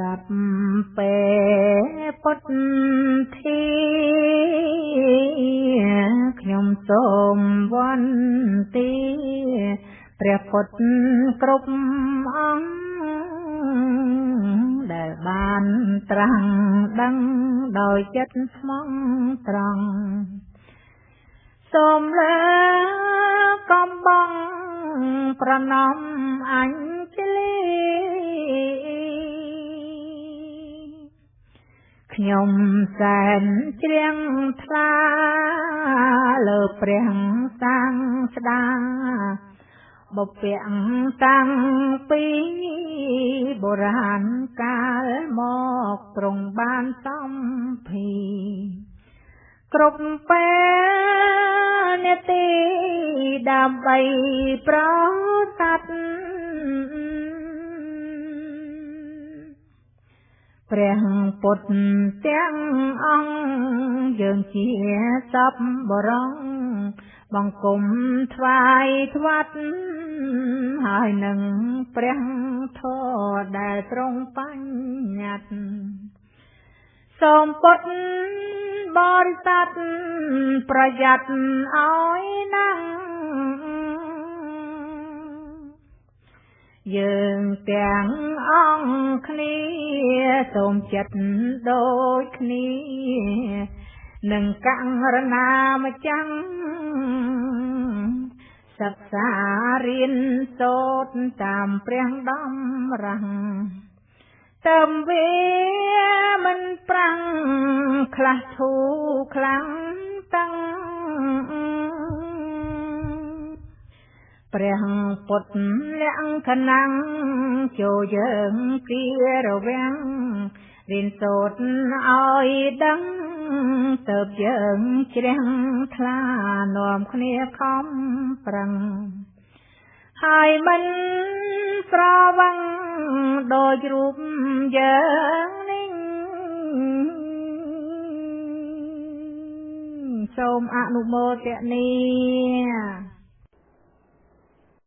ចាប់ពេលពុតធីខ្ញុំសូមវន្ទាព្រះពុទ្ធគ្រប់អង្គដែលបានត្រាស់ដឹងដោយចិត្តស្មោះត្រង់សូមលើកំបងប្រណម្យអញ្ជលីខ្ញុំសែនជ្រាំងថ្លាលើព្រះសាងស្តាបុព្វតាំងពីបុរាណកាលមកទ្រង់បានសំភីគ្រប់ពេលនាទីដើម្បីប្រស័ត្វព្រះពុទ្ធទាំងអង្គយើងជាសពបរងបង្គំថ្វាយថ្វាត់ហើយនឹងព្រះធម៌ដែលទ្រង់បញ្ញត្តិសូមពុទ្ធបរិស័ទប្រយ័ត្នឲ្យណាស់យើងទាំងអង្គគ្នាសូមចិត្តដូចគ្នានឹងករណាម្ចាំងសិក្សារៀនសូត្រតាមព្រះតម្រាស់ទៅវាមិនប្រាំងខ្លះធូរខ្លាំងតាំងព្រះពុទ្ធលក្ខណៈចូលយើងគៀរវាំងរៀនសូត្រឲ្យដឹងទៅយើងជ្រះថ្លានាំគ្នាខំប្រឹងហើយមិនស្រវឹងដោយរូបយើងនេះសូមអនុមោទនា